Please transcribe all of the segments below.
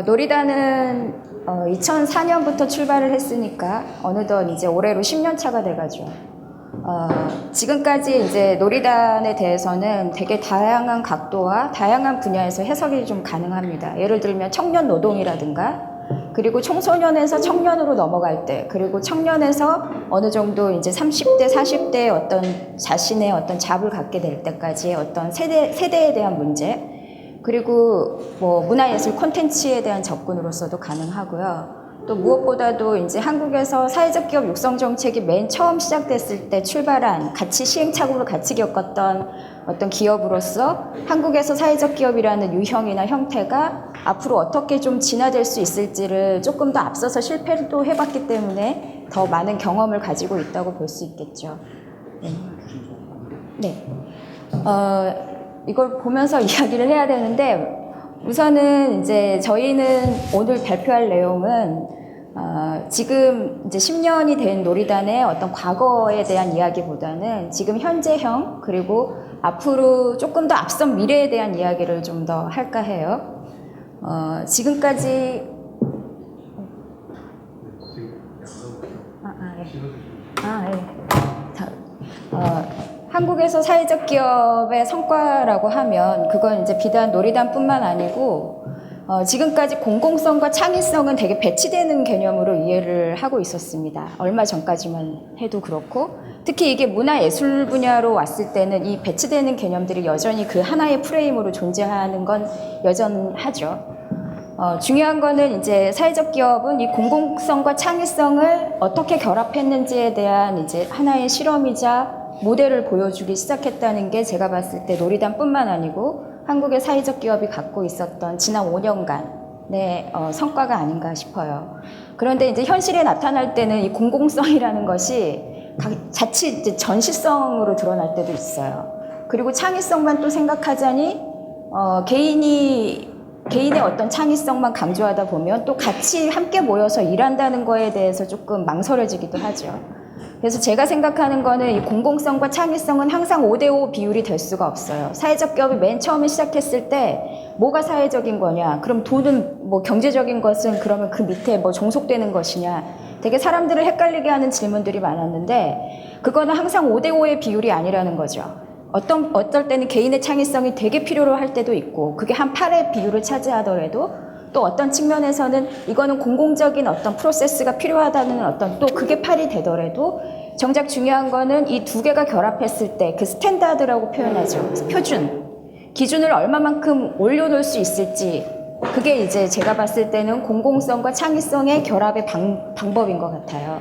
놀이단은 2004년부터 출발을 했으니까 어느덧 이제 올해로 10년 차가 돼가죠. 지금까지 이제 놀이단에 대해서는 되게 다양한 각도와 다양한 분야에서 해석이 좀 가능합니다. 예를 들면 청년 노동이라든가, 그리고 청소년에서 청년으로 넘어갈 때, 그리고 청년에서 어느 정도 이제 30대, 40대의 어떤 자신의 어떤 잡을 갖게 될 때까지의 어떤 세대에 대한 문제, 그리고 뭐 문화예술 콘텐츠에 대한 접근으로서도 가능하고요. 또 무엇보다도 이제 한국에서 사회적 기업 육성 정책이 맨 처음 시작됐을 때 출발한 같이 시행착오를 같이 겪었던 어떤 기업으로서 한국에서 사회적 기업이라는 유형이나 형태가 앞으로 어떻게 좀 진화될 수 있을지를 조금 더 앞서서 실패도 해봤기 때문에 더 많은 경험을 가지고 있다고 볼 수 있겠죠. 네. 이걸 보면서 이야기를 해야 되는데, 우선은 이제 저희는 오늘 발표할 내용은 지금 이제 10년이 된 놀이단의 어떤 과거에 대한 이야기보다는 지금 현재형, 그리고 앞으로 조금 더 앞선 미래에 대한 이야기를 좀 더 할까 해요. 지금까지 한국에서 사회적 기업의 성과라고 하면 그건 이제 비단 놀이단뿐만 아니고 지금까지 공공성과 창의성은 되게 배치되는 개념으로 이해를 하고 있었습니다. 얼마 전까지만 해도 그렇고, 특히 이게 문화예술 분야로 왔을 때는 이 배치되는 개념들이 여전히 그 하나의 프레임으로 존재하는 건 여전하죠. 중요한 거는 이제 사회적 기업은 이 공공성과 창의성을 어떻게 결합했는지에 대한 이제 하나의 실험이자 모델을 보여주기 시작했다는 게 제가 봤을 때 놀이단뿐만 아니고 한국의 사회적 기업이 갖고 있었던 지난 5년간의 성과가 아닌가 싶어요. 그런데 이제 현실에 나타날 때는 이 공공성이라는 것이 자칫 이제 전시성으로 드러날 때도 있어요. 그리고 창의성만 또 생각하자니 개인의 어떤 창의성만 강조하다 보면 또 같이 함께 모여서 일한다는 거에 대해서 조금 망설여지기도 하죠. 그래서 제가 생각하는 거는 이 공공성과 창의성은 항상 5대5 비율이 될 수가 없어요. 사회적 기업이 맨 처음에 시작했을 때 뭐가 사회적인 거냐? 그럼 돈은 뭐 경제적인 것은 그러면 그 밑에 뭐 종속되는 것이냐? 되게 사람들을 헷갈리게 하는 질문들이 많았는데 그거는 항상 5대5의 비율이 아니라는 거죠. 어떨 때는 개인의 창의성이 되게 필요로 할 때도 있고 그게 한 8의 비율을 차지하더라도 또 어떤 측면에서는 이거는 공공적인 어떤 프로세스가 필요하다는 어떤 또 그게 8이 되더라도 정작 중요한 거는 이 두 개가 결합했을 때 그 스탠다드라고 표현하죠. 표준. 기준을 얼마만큼 올려놓을 수 있을지 그게 이제 제가 봤을 때는 공공성과 창의성의 결합의 방법인 것 같아요.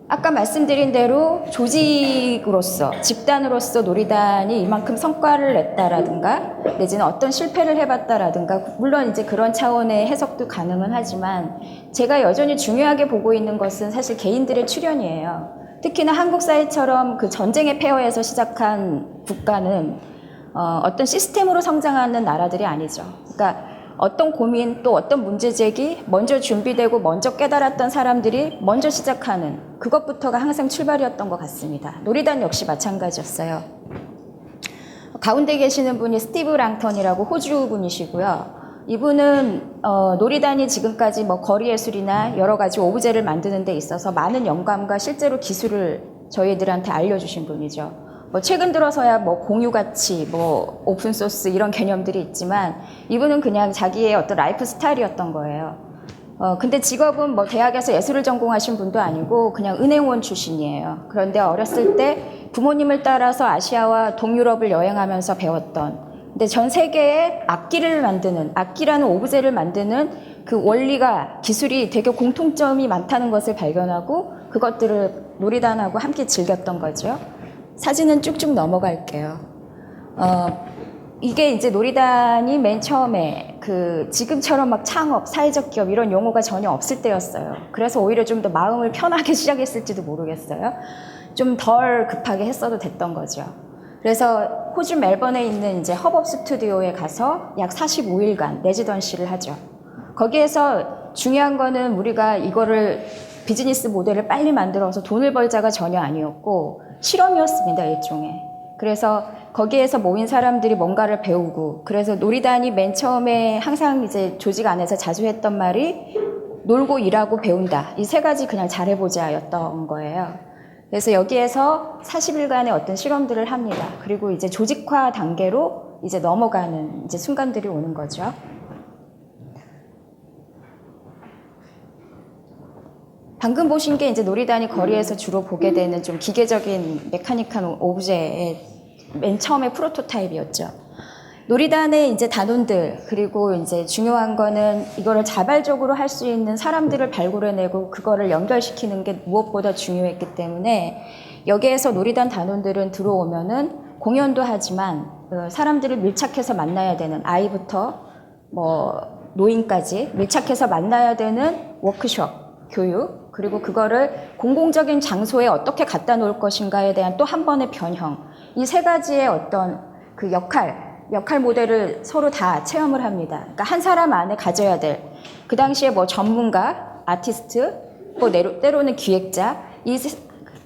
아까 말씀드린 대로 조직으로서, 집단으로서 놀이단이 이만큼 성과를 냈다라든가, 내지는 어떤 실패를 해봤다라든가, 물론 이제 그런 차원의 해석도 가능은 하지만, 제가 여전히 중요하게 보고 있는 것은 사실 개인들의 출현이에요. 특히나 한국 사회처럼 그 전쟁의 폐허에서 시작한 국가는 어떤 시스템으로 성장하는 나라들이 아니죠. 그러니까 어떤 고민 또 어떤 문제제기 먼저 준비되고 먼저 깨달았던 사람들이 먼저 시작하는 그것부터가 항상 출발이었던 것 같습니다. 놀이단 역시 마찬가지였어요. 가운데 계시는 분이 스티브 랑턴이라고 호주 분이시고요. 이분은 놀이단이 지금까지 뭐 거리예술이나 여러 가지 오브제를 만드는 데 있어서 많은 영감과 실제로 기술을 저희들한테 알려주신 분이죠. 뭐 최근 들어서야 뭐 공유가치, 뭐 오픈소스 이런 개념들이 있지만 이분은 그냥 자기의 어떤 라이프 스타일이었던 거예요. 근데 직업은 뭐 대학에서 예술을 전공하신 분도 아니고 그냥 은행원 출신이에요. 그런데 어렸을 때 부모님을 따라서 아시아와 동유럽을 여행하면서 배웠던, 근데 전 세계에 악기를 만드는, 악기라는 오브제를 만드는 그 원리가, 기술이 되게 공통점이 많다는 것을 발견하고 그것들을 놀이단하고 함께 즐겼던 거죠. 사진은 쭉쭉 넘어갈게요. 이게 이제 놀이단이 맨 처음에 그 지금처럼 막 창업, 사회적 기업 이런 용어가 전혀 없을 때였어요. 그래서 오히려 좀 더 마음을 편하게 시작했을지도 모르겠어요. 좀 덜 급하게 했어도 됐던 거죠. 그래서 호주 멜번에 있는 이제 허벅 스튜디오에 가서 약 45일간 레지던시를 하죠. 거기에서 중요한 거는 우리가 이거를 비즈니스 모델을 빨리 만들어서 돈을 벌자가 전혀 아니었고 실험이었습니다, 일종의. 그래서 거기에서 모인 사람들이 뭔가를 배우고, 그래서 놀이단이 맨 처음에 항상 이제 조직 안에서 자주 했던 말이 놀고 일하고 배운다. 이 세 가지 그냥 잘해보자였던 거예요. 그래서 여기에서 40일간의 어떤 실험들을 합니다. 그리고 이제 조직화 단계로 이제 넘어가는 이제 순간들이 오는 거죠. 방금 보신 게 이제 놀이단이 거리에서 주로 보게 되는 좀 기계적인 메카닉한 오브제의 맨 처음에 프로토타입이었죠. 놀이단의 이제 단원들, 그리고 이제 중요한 거는 이거를 자발적으로 할 수 있는 사람들을 발굴해내고 그거를 연결시키는 게 무엇보다 중요했기 때문에 여기에서 놀이단 단원들은 들어오면은 공연도 하지만 사람들을 밀착해서 만나야 되는 아이부터 뭐 노인까지 밀착해서 만나야 되는 워크숍, 교육, 그리고 그거를 공공적인 장소에 어떻게 갖다 놓을 것인가에 대한 또 한 번의 변형, 이 세 가지의 어떤 그 역할 모델을 서로 다 체험을 합니다. 그러니까 한 사람 안에 가져야 될, 그 당시에 뭐 전문가, 아티스트, 뭐 때로는 기획자,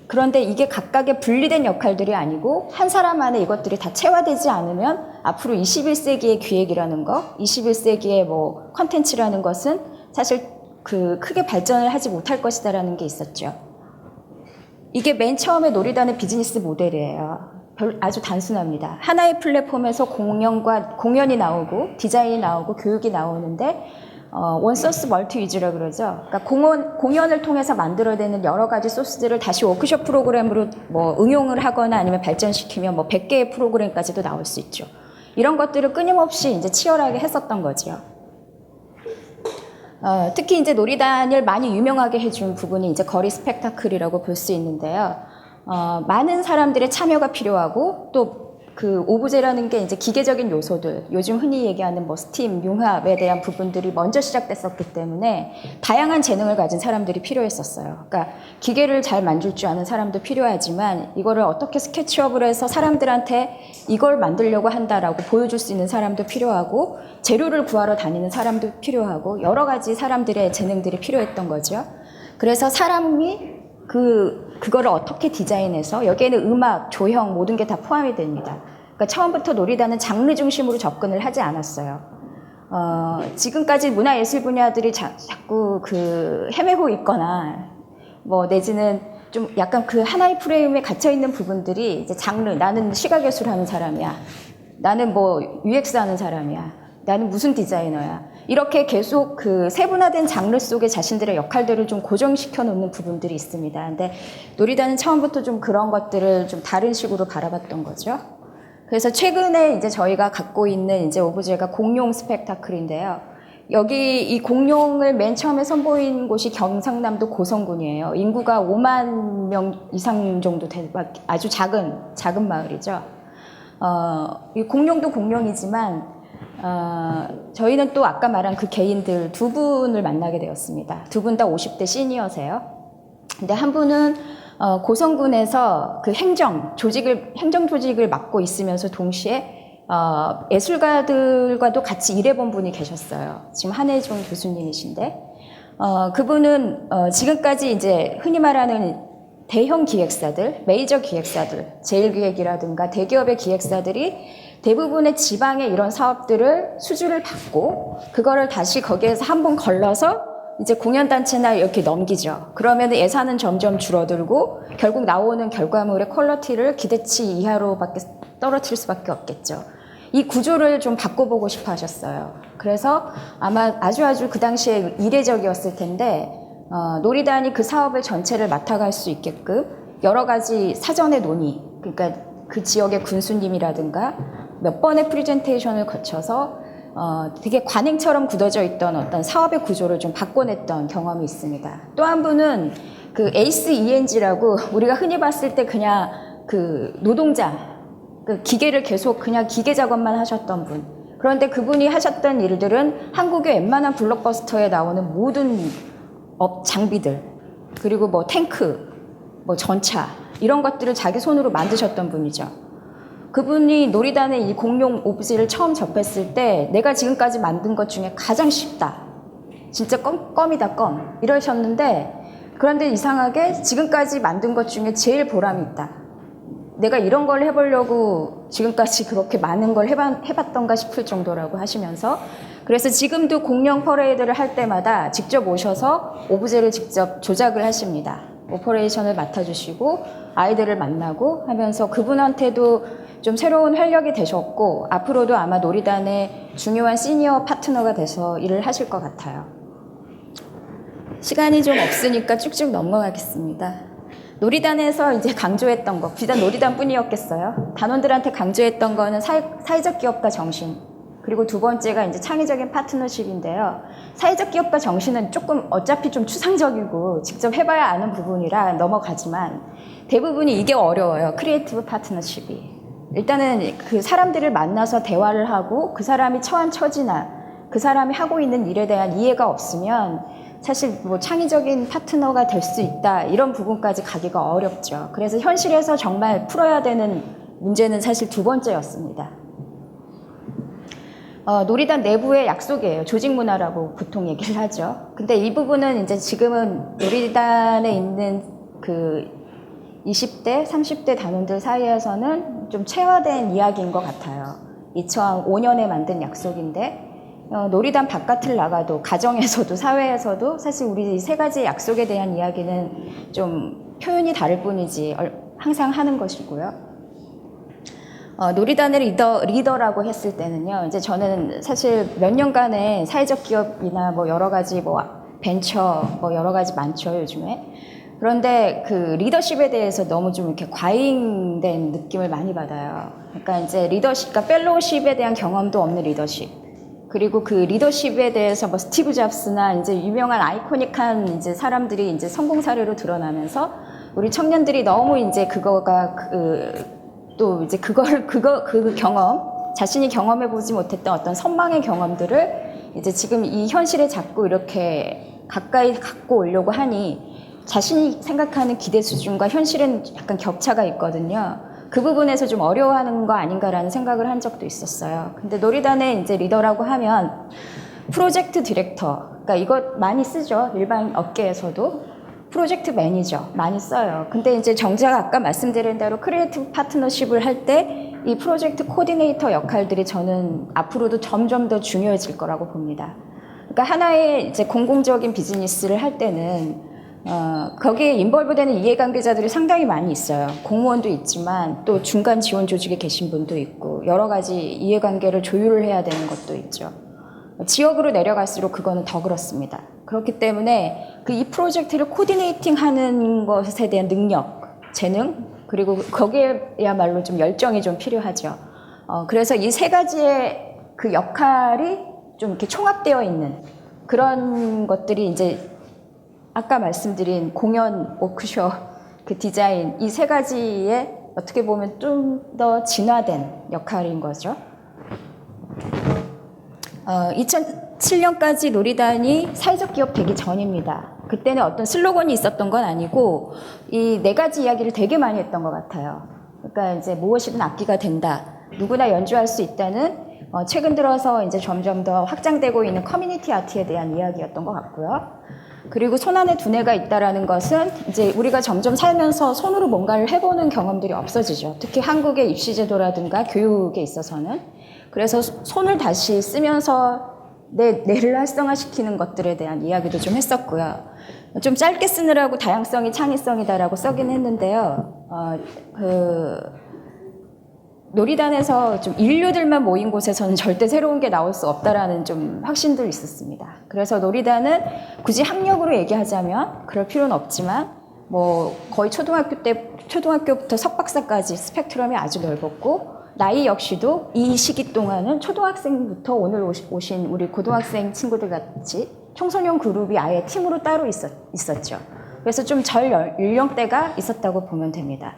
그런데 이게 각각의 분리된 역할들이 아니고 한 사람 안에 이것들이 다 체화되지 않으면 앞으로 21세기의 기획이라는 거, 21세기의 뭐 컨텐츠라는 것은 사실 그 크게 발전을 하지 못할 것이다라는 게 있었죠. 이게 맨 처음에 놀이단의 비즈니스 모델이에요. 아주 단순합니다. 하나의 플랫폼에서 공연이 나오고 디자인이 나오고 교육이 나오는데 원소스 멀티 유즈라고 그러죠. 그러니까 공연을 통해서 만들어내는 여러 가지 소스들을 다시 워크숍 프로그램으로 뭐 응용을 하거나 아니면 발전시키면 뭐 100개의 프로그램까지도 나올 수 있죠. 이런 것들을 끊임없이 이제 치열하게 했었던 거죠. 특히 이제 놀이단을 많이 유명하게 해준 부분이 이제 거리 스펙타클이라고 볼 수 있는데요. 많은 사람들의 참여가 필요하고 또 그 오브제라는 게 이제 기계적인 요소들, 요즘 흔히 얘기하는 뭐 스팀, 융합에 대한 부분들이 먼저 시작됐었기 때문에 다양한 재능을 가진 사람들이 필요했었어요. 그러니까 기계를 잘 만질 줄 아는 사람도 필요하지만 이거를 어떻게 스케치업을 해서 사람들한테 이걸 만들려고 한다라고 보여줄 수 있는 사람도 필요하고 재료를 구하러 다니는 사람도 필요하고 여러 가지 사람들의 재능들이 필요했던 거죠. 그래서 사람이 그거를 어떻게 디자인해서 여기에는 음악, 조형 모든 게 다 포함이 됩니다. 그러니까 처음부터 놀이단은 장르 중심으로 접근을 하지 않았어요. 지금까지 문화예술 분야들이 자꾸 헤매고 있거나 뭐 내지는 좀 약간 그 하나의 프레임에 갇혀 있는 부분들이 이제 장르, 나는 시각예술 하는 사람이야, 나는 뭐 UX 하는 사람이야, 나는 무슨 디자이너야, 이렇게 계속 그 세분화된 장르 속에 자신들의 역할들을 좀 고정시켜 놓는 부분들이 있습니다. 근데 놀이단은 처음부터 좀 그런 것들을 좀 다른 식으로 바라봤던 거죠. 그래서 최근에 이제 저희가 갖고 있는 이제 오브제가 공룡 스펙타클인데요. 여기 이 공룡을 맨 처음에 선보인 곳이 경상남도 고성군이에요. 인구가 5만 명 이상 정도 된 아주 작은 마을이죠. 이 공룡도 공룡이지만 저희는 또 아까 말한 그 개인들 두 분을 만나게 되었습니다. 두 분 다 50대 시니어세요. 근데 한 분은 고성군에서 그 행정 조직을 맡고 있으면서 동시에 예술가들과도 같이 일해본 분이 계셨어요. 지금 한혜종 교수님이신데 그분은 지금까지 이제 흔히 말하는 대형 기획사들, 메이저 기획사들, 제일기획이라든가 대기업의 기획사들이 대부분의 지방의 이런 사업들을 수주를 받고 그거를 다시 거기에서 한번 걸러서 이제 공연단체나 이렇게 넘기죠. 그러면 예산은 점점 줄어들고 결국 나오는 결과물의 퀄리티를 기대치 이하로 떨어뜨릴 수밖에 없겠죠. 이 구조를 좀 바꿔보고 싶어 하셨어요. 그래서 아마 아주 그 당시에 이례적이었을 텐데 놀이단이 그 사업을 전체를 맡아갈 수 있게끔 여러 가지 사전의 논의, 그러니까 그 지역의 군수님이라든가 몇 번의 프리젠테이션을 거쳐서 되게 관행처럼 굳어져 있던 어떤 사업의 구조를 좀 바꿔냈던 경험이 있습니다. 또 한 분은 그 에이스 ENG라고 우리가 흔히 봤을 때 그냥 그 노동자, 그 기계를 계속 그냥 기계 작업만 하셨던 분. 그런데 그분이 하셨던 일들은 한국의 웬만한 블록버스터에 나오는 모든 장비들, 그리고 뭐 탱크, 뭐 전차, 이런 것들을 자기 손으로 만드셨던 분이죠. 그분이 놀이단의 이 공룡 오브제를 처음 접했을 때 내가 지금까지 만든 것 중에 가장 쉽다. 진짜 껌이다, 껌. 이러셨는데 그런데 이상하게 지금까지 만든 것 중에 제일 보람이 있다. 내가 이런 걸 해보려고 지금까지 그렇게 많은 걸 해봤던가 싶을 정도라고 하시면서 그래서 지금도 공룡 퍼레이드를 할 때마다 직접 오셔서 오브제를 직접 조작을 하십니다. 오퍼레이션을 맡아주시고 아이들을 만나고 하면서 그분한테도 좀 새로운 활력이 되셨고 앞으로도 아마 놀이단의 중요한 시니어 파트너가 돼서 일을 하실 것 같아요. 시간이 좀 없으니까 쭉쭉 넘어가겠습니다. 놀이단에서 이제 강조했던 거, 비단 놀이단 뿐이었겠어요. 단원들한테 강조했던 거는 사회적 기업가 정신, 그리고 두 번째가 이제 창의적인 파트너십인데요. 사회적 기업가 정신은 조금 어차피 좀 추상적이고 직접 해봐야 아는 부분이라 넘어가지만 대부분이 이게 어려워요. 크리에이티브 파트너십이. 일단은 그 사람들을 만나서 대화를 하고 그 사람이 처한 처지나 그 사람이 하고 있는 일에 대한 이해가 없으면 사실 뭐 창의적인 파트너가 될 수 있다 이런 부분까지 가기가 어렵죠. 그래서 현실에서 정말 풀어야 되는 문제는 사실 두 번째였습니다. 놀이단 내부의 약속이에요. 조직 문화라고 보통 얘기를 하죠. 근데 이 부분은 이제 지금은 놀이단에 있는 그 20대, 30대 단원들 사이에서는 좀 체화된 이야기인 것 같아요. 2005년에 만든 약속인데 놀이단 바깥을 나가도 가정에서도 사회에서도 사실 우리 이 세 가지 약속에 대한 이야기는 좀 표현이 다를 뿐이지 항상 하는 것이고요. 놀이단을 리더라고 했을 때는요, 이제 저는 사실 몇 년간의 사회적 기업이나 뭐 여러 가지 뭐 벤처 뭐 여러 가지 많죠, 요즘에. 그런데 그 리더십에 대해서 너무 좀 이렇게 과잉된 느낌을 많이 받아요. 그러니까 이제 리더십, 그러니까 펠로우십에 대한 경험도 없는 리더십. 그리고 그 리더십에 대해서 뭐 스티브 잡스나 이제 유명한 아이코닉한 이제 사람들이 이제 성공 사례로 드러나면서 우리 청년들이 너무 이제 그거가 또 이제 그 경험, 자신이 경험해보지 못했던 어떤 선망의 경험들을 이제 지금 이 현실에 자꾸 이렇게 가까이 갖고 오려고 하니 자신이 생각하는 기대 수준과 현실은 약간 격차가 있거든요. 그 부분에서 좀 어려워하는 거 아닌가라는 생각을 한 적도 있었어요. 근데 놀이단의 이제 리더라고 하면 프로젝트 디렉터, 그러니까 이거 많이 쓰죠. 일반 업계에서도. 프로젝트 매니저 많이 써요. 근데 이제 정작 아까 말씀드린 대로 크리에이티브 파트너십을 할 때 이 프로젝트 코디네이터 역할들이 저는 앞으로도 점점 더 중요해질 거라고 봅니다. 그러니까 하나의 이제 공공적인 비즈니스를 할 때는 거기에 인벌브되는 이해관계자들이 상당히 많이 있어요. 공무원도 있지만 또 중간 지원 조직에 계신 분도 있고 여러 가지 이해관계를 조율을 해야 되는 것도 있죠. 지역으로 내려갈수록 그거는 더 그렇습니다. 그렇기 때문에 그 이 프로젝트를 코디네이팅 하는 것에 대한 능력, 재능, 그리고 거기에야말로 좀 열정이 좀 필요하죠. 그래서 이 세 가지의 그 역할이 좀 이렇게 총합되어 있는 그런 것들이 이제 아까 말씀드린 공연, 워크숍, 그 디자인 이 세 가지에 어떻게 보면 좀 더 진화된 역할인 거죠. 2007년까지 놀이단이 사회적 기업 되기 전입니다. 그때는 어떤 슬로건이 있었던 건 아니고 이 네 가지 이야기를 되게 많이 했던 것 같아요. 그러니까 이제 무엇이든 악기가 된다. 누구나 연주할 수 있다는 최근 들어서 이제 점점 더 확장되고 있는 커뮤니티 아트에 대한 이야기였던 것 같고요. 그리고 손 안에 두뇌가 있다라는 것은 이제 우리가 점점 살면서 손으로 뭔가를 해보는 경험들이 없어지죠. 특히 한국의 입시제도라든가 교육에 있어서는. 그래서 손을 다시 쓰면서 뇌를 활성화시키는 것들에 대한 이야기도 좀 했었고요. 좀 짧게 쓰느라고 다양성이 창의성이다라고 써긴 했는데요. 놀이단에서 좀 인류들만 모인 곳에서는 절대 새로운 게 나올 수 없다라는 좀 확신도 있었습니다. 그래서 놀이단은 굳이 학력으로 얘기하자면 그럴 필요는 없지만 뭐 거의 초등학교부터 석박사까지 스펙트럼이 아주 넓었고 나이 역시도 이 시기 동안은 초등학생부터 오늘 오신 우리 고등학생 친구들 같이 청소년 그룹이 아예 팀으로 따로 있었죠. 그래서 좀 절 연령대가 있었다고 보면 됩니다.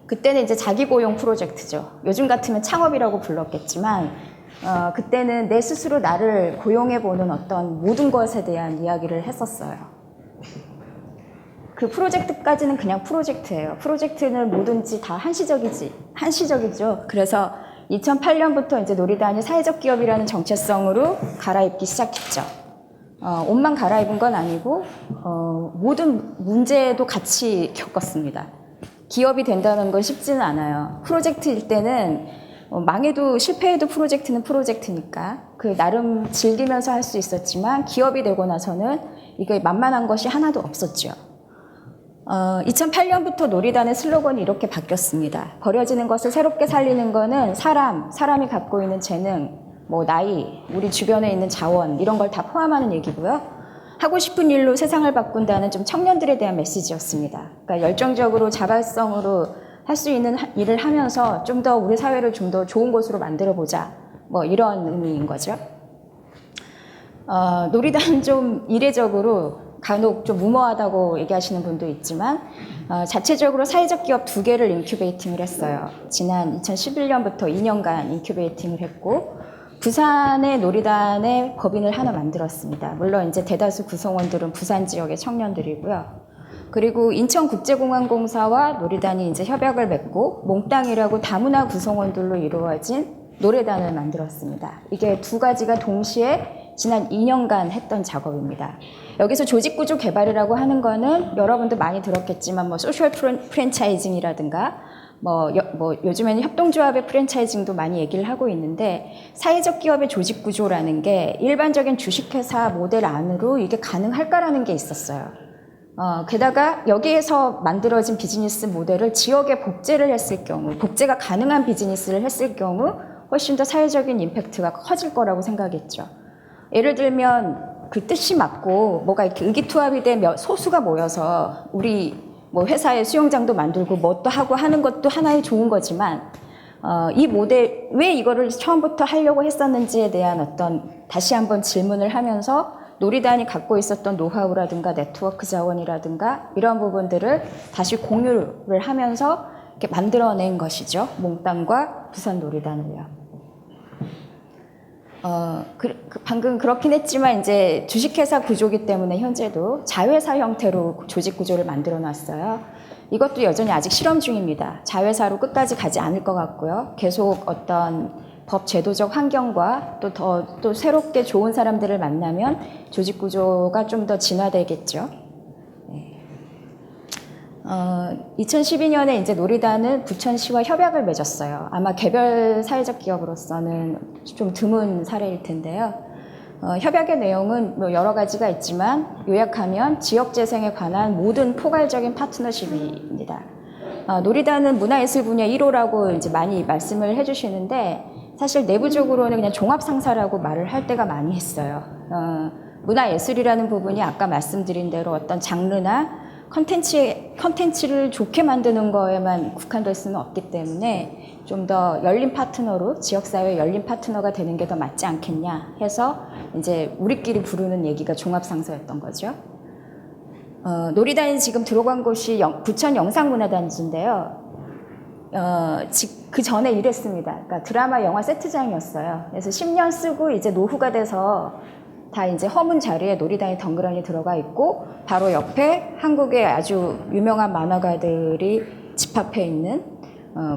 그때는 이제 자기고용 프로젝트죠. 요즘 같으면 창업이라고 불렀겠지만 그때는 내 스스로 나를 고용해보는 어떤 모든 것에 대한 이야기를 했었어요. 그 프로젝트까지는 그냥 프로젝트예요. 프로젝트는 뭐든지 다 한시적이죠. 그래서 2008년부터 이제 놀이단이 사회적 기업이라는 정체성으로 갈아입기 시작했죠. 옷만 갈아입은 건 아니고 모든 문제도 같이 겪었습니다. 기업이 된다는 건 쉽지는 않아요. 프로젝트일 때는 망해도 실패해도 프로젝트는 프로젝트니까 그 나름 즐기면서 할 수 있었지만 기업이 되고 나서는 이게 만만한 것이 하나도 없었죠. 2008년부터 놀이단의 슬로건이 이렇게 바뀌었습니다. 버려지는 것을 새롭게 살리는 거는 사람이 갖고 있는 재능, 뭐 나이, 우리 주변에 있는 자원 이런 걸 다 포함하는 얘기고요. 하고 싶은 일로 세상을 바꾼다는 좀 청년들에 대한 메시지였습니다. 그러니까 열정적으로 자발성으로 할 수 있는 일을 하면서 좀 더 우리 사회를 좀 더 좋은 곳으로 만들어 보자. 뭐 이런 의미인 거죠. 놀이단 좀 이례적으로 간혹 좀 무모하다고 얘기하시는 분도 있지만 자체적으로 사회적 기업 2개를 인큐베이팅을 했어요. 지난 2011년부터 2년간 인큐베이팅을 했고 부산의 놀이단의 법인을 하나 만들었습니다. 물론 이제 대다수 구성원들은 부산 지역의 청년들이고요. 그리고 인천국제공항공사와 놀이단이 이제 협약을 맺고 몽땅이라고 다문화 구성원들로 이루어진 노래단을 만들었습니다. 이게 2가지가 동시에 지난 2년간 했던 작업입니다. 여기서 조직구조 개발이라고 하는 거는 여러분도 많이 들었겠지만 뭐 소셜 프랜차이징이라든가 요즘에는 협동조합의 프랜차이징도 많이 얘기를 하고 있는데 사회적 기업의 조직구조라는 게 일반적인 주식회사 모델 안으로 이게 가능할까라는 게 있었어요. 게다가 여기에서 만들어진 비즈니스 모델을 지역에 복제를 했을 경우, 복제가 가능한 비즈니스를 했을 경우 훨씬 더 사회적인 임팩트가 커질 거라고 생각했죠. 예를 들면 그 뜻이 맞고 뭐가 이렇게 의기투합이 된 소수가 모여서 우리 뭐 회사에 수영장도 만들고 뭣도 하고 하는 것도 하나의 좋은 거지만 이 모델 왜 이거를 처음부터 하려고 했었는지에 대한 어떤 다시 한번 질문을 하면서 놀이단이 갖고 있었던 노하우라든가 네트워크 자원이라든가 이런 부분들을 다시 공유를 하면서 이렇게 만들어낸 것이죠. 몽땅과 부산 놀이단을요. 방금 그렇긴 했지만 이제 주식회사 구조기 때문에 현재도 자회사 형태로 조직 구조를 만들어 놨어요. 이것도 여전히 아직 실험 중입니다. 자회사로 끝까지 가지 않을 것 같고요. 계속 어떤 법 제도적 환경과 또 새롭게 좋은 사람들을 만나면 조직 구조가 좀 더 진화되겠죠. 네. 2012년에 이제 놀이단은 부천시와 협약을 맺었어요. 아마 개별 사회적 기업으로서는 좀 드문 사례일 텐데요. 협약의 내용은 뭐 여러 가지가 있지만 요약하면 지역 재생에 관한 모든 포괄적인 파트너십입니다. 놀이단은 문화예술 분야 1호라고 이제 많이 말씀을 해주시는데 사실 내부적으로는 그냥 종합상사라고 말을 할 때가 많이 했어요. 문화예술이라는 부분이 아까 말씀드린 대로 어떤 장르나 컨텐츠를 좋게 만드는 거에만 국한될 수는 없기 때문에 좀 더 열린 파트너로 지역사회 열린 파트너가 되는 게 더 맞지 않겠냐 해서 이제 우리끼리 부르는 얘기가 종합상사였던 거죠. 놀이단이 지금 들어간 곳이 부천 영상문화단지인데요. 그 전에 이랬습니다. 그러니까 드라마 영화 세트장이었어요. 그래서 10년 쓰고 이제 노후가 돼서 다 이제 허문 자리에 놀이단이 덩그러니 들어가 있고 바로 옆에 한국의 아주 유명한 만화가들이 집합해 있는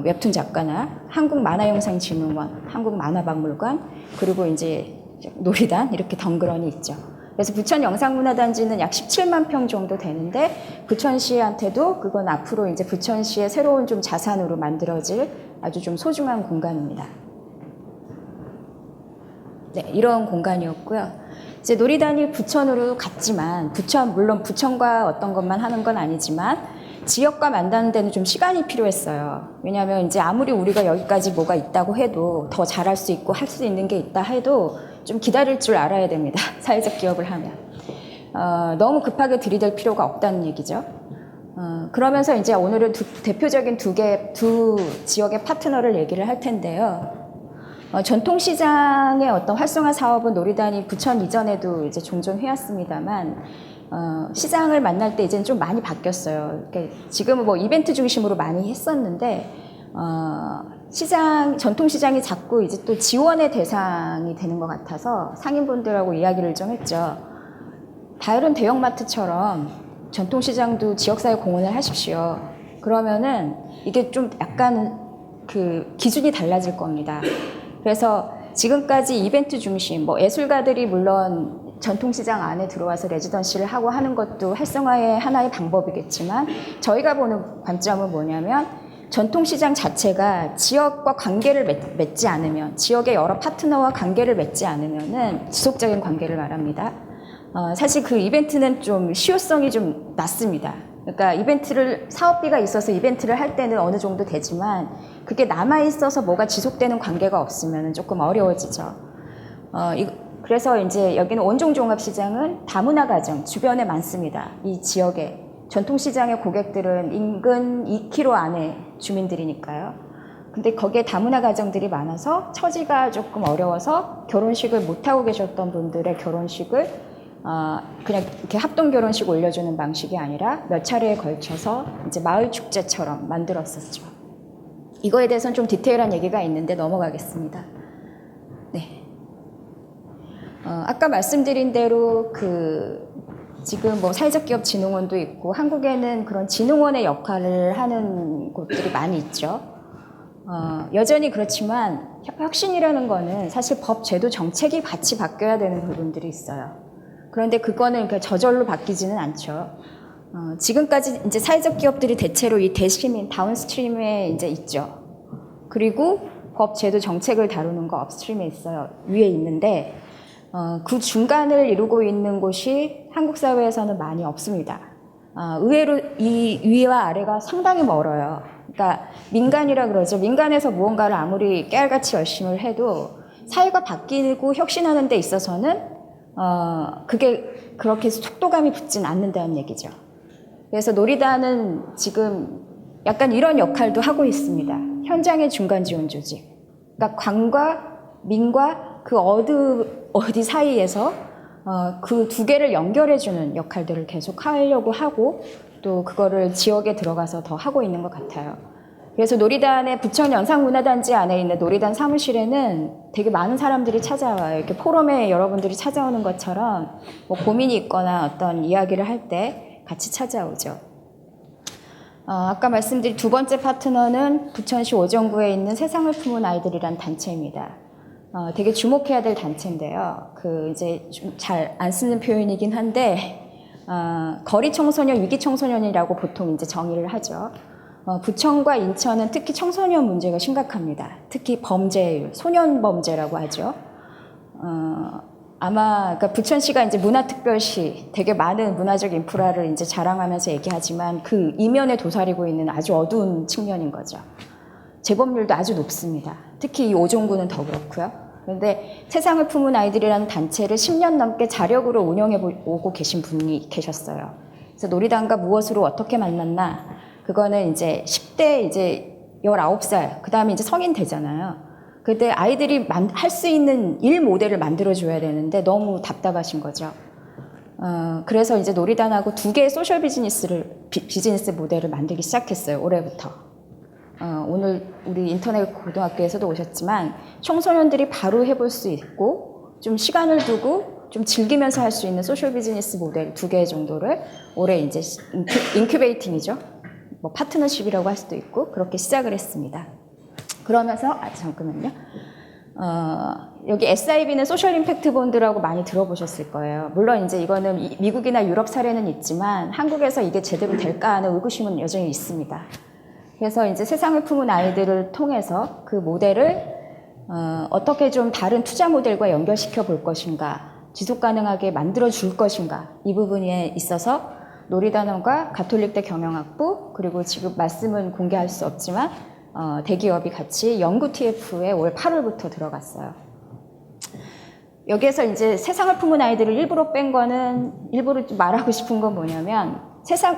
웹툰 작가나 한국만화영상진흥원, 한국만화박물관 그리고 이제 놀이단 이렇게 덩그러니 있죠. 그래서 부천 영상문화단지는 약 17만 평 정도 되는데 부천시한테도 그건 앞으로 이제 부천시의 새로운 좀 자산으로 만들어질 아주 좀 소중한 공간입니다. 네, 이런 공간이었고요. 이제 놀이단이 부천으로 갔지만 물론 부천과 어떤 것만 하는 건 아니지만 지역과 만나는 데는 좀 시간이 필요했어요. 왜냐하면 이제 아무리 우리가 여기까지 뭐가 있다고 해도 더 잘할 수 있고 할 수 있는 게 있다 해도 좀 기다릴 줄 알아야 됩니다. 사회적 기업을 하면. 너무 급하게 들이댈 필요가 없다는 얘기죠. 그러면서 이제 오늘은 대표적인 두 지역의 파트너를 얘기를 할 텐데요. 전통시장의 어떤 활성화 사업은 놀이단이 부천 이전에도 이제 종종 해왔습니다만, 시장을 만날 때 이제는 좀 많이 바뀌었어요. 그러니까 지금은 뭐 이벤트 중심으로 많이 했었는데, 전통시장이 자꾸 이제 또 지원의 대상이 되는 것 같아서 상인분들하고 이야기를 좀 했죠. 다른 대형마트처럼 전통시장도 지역사회 공헌을 하십시오. 그러면은 이게 좀 약간 그 기준이 달라질 겁니다. 그래서 지금까지 이벤트 중심, 뭐 예술가들이 물론 전통시장 안에 들어와서 레지던시를 하고 하는 것도 활성화의 하나의 방법이겠지만 저희가 보는 관점은 뭐냐면 전통시장 자체가 지역과 관계를 맺지 않으면 지역의 여러 파트너와 관계를 맺지 않으면은 지속적인 관계를 말합니다. 사실 그 이벤트는 좀 실효성이 좀 낮습니다. 그러니까 이벤트를 사업비가 있어서 이벤트를 할 때는 어느 정도 되지만 그게 남아 있어서 뭐가 지속되는 관계가 없으면 조금 어려워지죠. 그래서 이제 여기는 원종종합시장은 다문화 가정 주변에 많습니다. 이 지역에 전통시장의 고객들은 인근 2km 안에 주민들이니까요. 근데 거기에 다문화 가정들이 많아서 처지가 조금 어려워서 결혼식을 못하고 계셨던 분들의 결혼식을 그냥 이렇게 합동 결혼식 올려주는 방식이 아니라 몇 차례에 걸쳐서 이제 마을 축제처럼 만들었었죠. 이거에 대해서는 좀 디테일한 얘기가 있는데 넘어가겠습니다. 네. 아까 말씀드린 대로 지금 뭐 사회적 기업 진흥원도 있고 한국에는 그런 진흥원의 역할을 하는 곳들이 많이 있죠. 여전히 그렇지만 혁신이라는 거는 사실 법, 제도, 정책이 같이 바뀌어야 되는 부분들이 있어요. 그런데 그거는 저절로 바뀌지는 않죠. 지금까지 이제 사회적 기업들이 대체로 이 대시민, 다운스트림에 이제 있죠. 그리고 법, 제도, 정책을 다루는 거 업스트림에 있어요. 위에 있는데, 그 중간을 이루고 있는 곳이 한국 사회에서는 많이 없습니다. 의외로 이 위와 아래가 상당히 멀어요. 그러니까 민간이라 그러죠. 민간에서 무언가를 아무리 깨알같이 열심히 해도 사회가 바뀌고 혁신하는 데 있어서는 그게 그렇게 속도감이 붙진 않는다는 얘기죠. 그래서 놀이단은 지금 약간 이런 역할도 하고 있습니다. 현장의 중간 지원 조직. 그러니까 관과 민과 그 어디 사이에서 그 두 개를 연결해주는 역할들을 계속 하려고 하고 또 그거를 지역에 들어가서 더 하고 있는 것 같아요. 그래서 놀이단의 부천 연상문화단지 안에 있는 놀이단 사무실에는 되게 많은 사람들이 찾아와요. 이렇게 포럼에 여러분들이 찾아오는 것처럼 뭐 고민이 있거나 어떤 이야기를 할 때 같이 찾아오죠. 아까 말씀드린 두 번째 파트너는 부천시 오정구에 있는 세상을 품은 아이들이란 단체입니다. 되게 주목해야 될 단체인데요. 이제 좀 잘 안 쓰는 표현이긴 한데, 거리 청소년, 위기 청소년이라고 보통 이제 정의를 하죠. 부천과 인천은 특히 청소년 문제가 심각합니다. 특히 범죄율, 소년 범죄라고 하죠. 그러니까 부천시가 이제 문화특별시, 되게 많은 문화적 인프라를 이제 자랑하면서 얘기하지만 그 이면에 도사리고 있는 아주 어두운 측면인 거죠. 재범률도 아주 높습니다. 특히 이 오종구는 더 그렇고요. 그런데 세상을 품은 아이들이라는 단체를 10년 넘게 자력으로 운영해 오고 계신 분이 계셨어요. 그래서 놀이단과 무엇으로 어떻게 만났나? 그거는 이제 10대 이제 19살, 그 다음에 이제 성인 되잖아요. 그때 아이들이 할 수 있는 일 모델을 만들어줘야 되는데 너무 답답하신 거죠. 그래서 이제 놀이단하고 두 개의 소셜 비즈니스 모델을 만들기 시작했어요. 올해부터. 오늘 우리 인터넷 고등학교에서도 오셨지만 청소년들이 바로 해볼 수 있고 좀 시간을 두고 좀 즐기면서 할 수 있는 소셜 비즈니스 모델 두 개 정도를 올해 이제 인큐베이팅이죠. 뭐 파트너십이라고 할 수도 있고 그렇게 시작을 했습니다. 그러면서 잠깐만요. 여기 SIB는 소셜 임팩트 본드라고 많이 들어보셨을 거예요. 물론 이제 이거는 미국이나 유럽 사례는 있지만 한국에서 이게 제대로 될까 하는 의구심은 여전히 있습니다. 그래서 이제 세상을 품은 아이들을 통해서 그 모델을 어떻게 좀 다른 투자 모델과 연결시켜 볼 것인가, 지속 가능하게 만들어 줄 것인가, 이 부분에 있어서 놀이단원과 가톨릭대 경영학부 그리고 지금 말씀은 공개할 수 없지만 대기업이 같이 연구 TF에 올 8월부터 들어갔어요. 여기에서 이제 세상을 품은 아이들을 일부러 뺀 거는 일부러 말하고 싶은 건 뭐냐면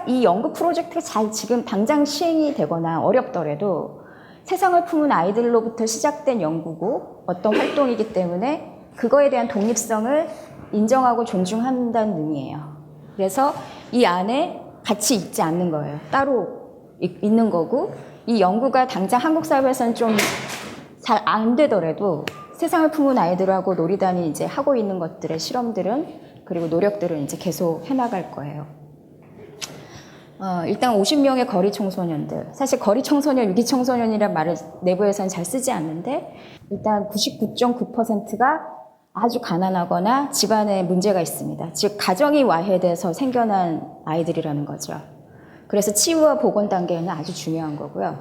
이 연구 프로젝트가 잘 지금 당장 시행이 되거나 어렵더라도 세상을 품은 아이들로부터 시작된 연구고 어떤 활동이기 때문에 그거에 대한 독립성을 인정하고 존중한다는 의미예요. 그래서 이 안에 같이 있지 않는 거예요. 따로 있는 거고 이 연구가 당장 한국 사회에서는 좀 잘 안 되더라도 세상을 품은 아이들하고 놀이단이 이제 하고 있는 것들의 실험들은 그리고 노력들은 이제 계속 해나갈 거예요. 일단 50명의 거리 청소년들. 사실 거리 청소년, 위기 청소년이란 말을 내부에서는 잘 쓰지 않는데 일단 99.9%가 아주 가난하거나 집안에 문제가 있습니다. 즉 가정이 와해돼서 생겨난 아이들이라는 거죠. 그래서 치유와 복원 단계는 아주 중요한 거고요.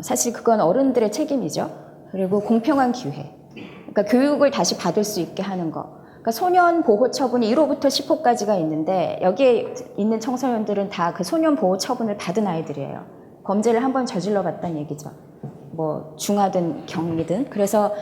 사실 그건 어른들의 책임이죠. 그리고 공평한 기회. 그러니까 교육을 다시 받을 수 있게 하는 거. 그러니까 소년 보호 처분이 1호부터 10호까지가 있는데 여기에 있는 청소년들은 다 그 소년 보호 처분을 받은 아이들이에요. 범죄를 한번 저질러 봤다는 얘기죠. 뭐 중하든 경이든. 그래서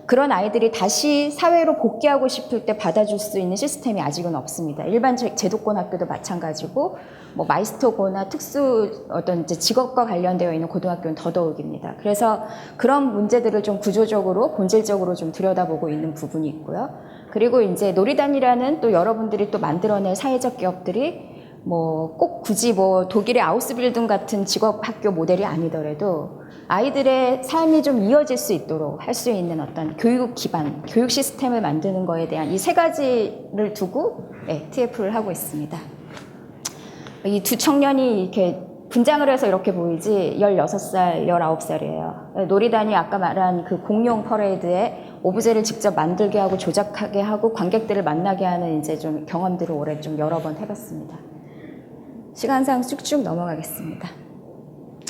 그런 아이들이 다시 사회로 복귀하고 싶을 때 받아줄 수 있는 시스템이 아직은 없습니다. 일반 제도권 학교도 마찬가지고 뭐 마이스터고나 특수 어떤 이제 직업과 관련되어 있는 고등학교는 더더욱입니다. 그래서 그런 문제들을 좀 구조적으로 본질적으로 좀 들여다보고 있는 부분이 있고요. 그리고 이제 놀이단이라는 또 여러분들이 또 만들어낼 사회적 기업들이 뭐 꼭 굳이 뭐 독일의 아우스빌딩 같은 직업 학교 모델이 아니더라도 아이들의 삶이 좀 이어질 수 있도록 할 수 있는 어떤 교육 기반, 교육 시스템을 만드는 거에 대한 이 세 가지를 두고 TF를 하고 있습니다. 이 두 청년이 이렇게 분장을 해서 이렇게 보이지 16살, 19살이에요. 놀이단이 아까 말한 그 공룡 퍼레이드에 오브제를 직접 만들게 하고 조작하게 하고 관객들을 만나게 하는 이제 좀 경험들을 올해 좀 여러 번 해봤습니다. 시간상 쭉쭉 넘어가겠습니다.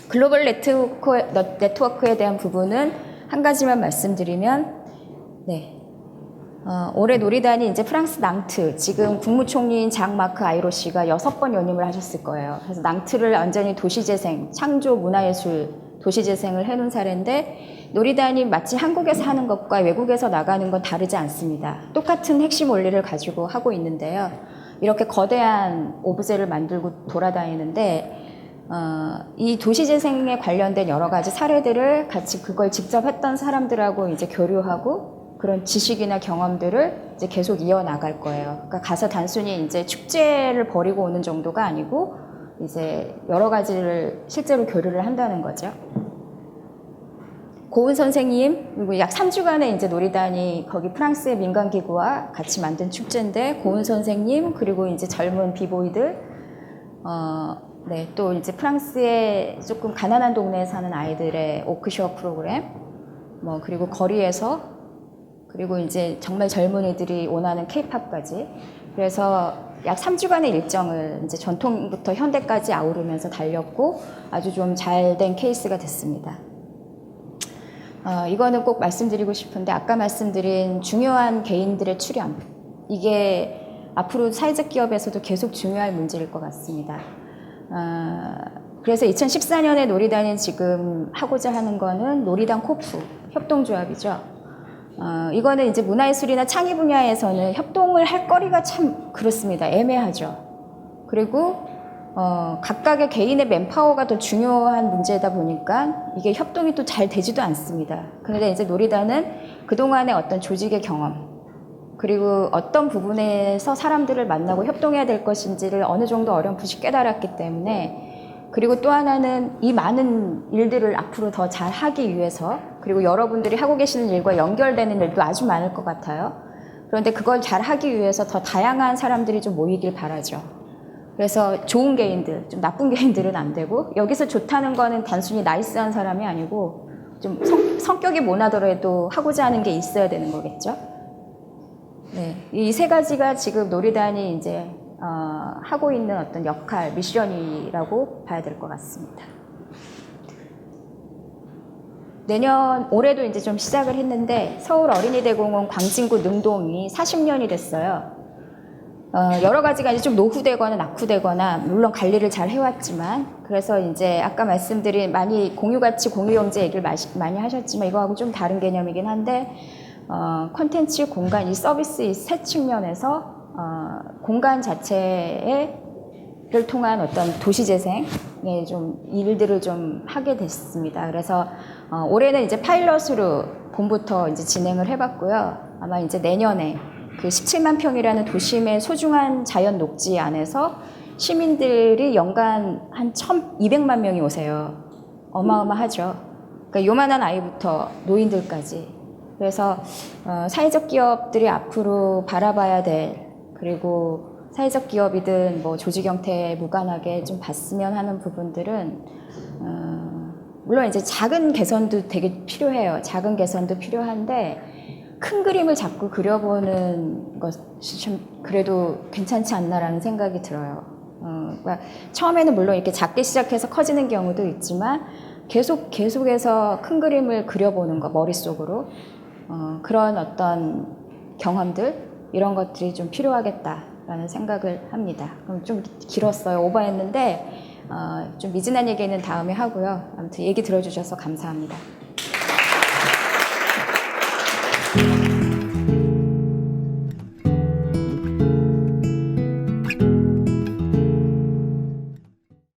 글로벌 네트워크에 대한 부분은 한 가지만 말씀드리면, 올해 놀이단이 이제 프랑스 낭트, 지금 국무총리인 장 마크 아이로씨가 6번 연임을 하셨을 거예요. 그래서 낭트를 완전히 도시재생, 창조 문화예술 도시재생을 해놓은 사례인데, 놀이단이 마치 한국에서 하는 것과 외국에서 나가는 건 다르지 않습니다. 똑같은 핵심 원리를 가지고 하고 있는데요. 이렇게 거대한 오브제를 만들고 돌아다니는데, 이 도시재생에 관련된 여러 가지 사례들을 같이 그걸 직접 했던 사람들하고 이제 교류하고 그런 지식이나 경험들을 이제 계속 이어나갈 거예요. 그러니까 가서 단순히 이제 축제를 벌이고 오는 정도가 아니고 이제 여러 가지를 실제로 교류를 한다는 거죠. 고은 선생님, 그리고 약 3주간의 이제 놀이단이 거기 프랑스의 민간기구와 같이 만든 축제인데, 고은 선생님, 그리고 이제 젊은 비보이들, 또 이제 프랑스의 조금 가난한 동네에 사는 아이들의 오크쇼 프로그램, 그리고 거리에서, 그리고 이제 정말 젊은이들이 원하는 케이팝까지. 그래서 약 3주간의 일정을 이제 전통부터 현대까지 아우르면서 달렸고, 아주 좀 잘된 케이스가 됐습니다. 이거는 꼭 말씀드리고 싶은데, 아까 말씀드린 중요한 개인들의 출연, 이게 앞으로 사회적 기업에서도 계속 중요할 문제일 것 같습니다. 그래서 2014년에 놀이단이 지금 하고자 하는 거는 놀이단 코프, 협동조합이죠. 이거는 이제 문화예술이나 창의 분야에서는 협동을 할 거리가 참 그렇습니다. 애매하죠. 그리고 각각의 개인의 맨파워가 더 중요한 문제다 보니까 이게 협동이 또 잘 되지도 않습니다. 그런데 이제 놀이단은 그동안의 어떤 조직의 경험, 그리고 어떤 부분에서 사람들을 만나고 협동해야 될 것인지를 어느 정도 어렴풋이 깨달았기 때문에, 그리고 또 하나는 이 많은 일들을 앞으로 더 잘 하기 위해서, 그리고 여러분들이 하고 계시는 일과 연결되는 일도 아주 많을 것 같아요. 그런데 그걸 잘 하기 위해서 더 다양한 사람들이 좀 모이길 바라죠. 그래서 좋은 개인들, 좀 나쁜 개인들은 안 되고, 여기서 좋다는 거는 단순히 나이스한 사람이 아니고 좀 성격이 모나더라도 하고자 하는 게 있어야 되는 거겠죠. 이 세 가지가 지금 놀이단이 이제 하고 있는 어떤 역할, 미션이라고 봐야 될 것 같습니다. 올해도 이제 좀 시작을 했는데, 서울 어린이대공원 광진구 능동이 40년이 됐어요. 여러 가지가 이제 좀 노후되거나 낙후되거나, 물론 관리를 잘 해왔지만, 그래서 이제 아까 말씀드린 많이 공유가치, 공유경제 얘기를 많이 하셨지만, 이거하고 좀 다른 개념이긴 한데, 콘텐츠, 공간, 이 서비스 이 세 측면에서 공간 자체를 통한 어떤 도시재생의 좀 일들을 좀 하게 됐습니다. 그래서 올해는 이제 파일럿으로 봄부터 이제 진행을 해봤고요. 아마 이제 내년에 그 17만 평이라는 도심의 소중한 자연 녹지 안에서 시민들이 연간 한 1,200만 명이 오세요. 어마어마하죠. 그러니까 요만한 아이부터 노인들까지. 그래서 사회적 기업들이 앞으로 바라봐야 될, 그리고 사회적 기업이든 뭐 조직 형태에 무관하게 좀 봤으면 하는 부분들은 물론 이제 작은 개선도 되게 필요해요. 작은 개선도 필요한데 큰 그림을 자꾸 그려보는 것이 좀 그래도 괜찮지 않나라는 생각이 들어요. 그러니까 처음에는 물론 이렇게 작게 시작해서 커지는 경우도 있지만 계속해서 큰 그림을 그려보는 거 머릿속으로 그런 어떤 경험들 이런 것들이 좀 필요하겠다라는 생각을 합니다. 그럼 좀 길었어요. 오버했는데 좀 미진한 얘기는 다음에 하고요. 아무튼 얘기 들어주셔서 감사합니다.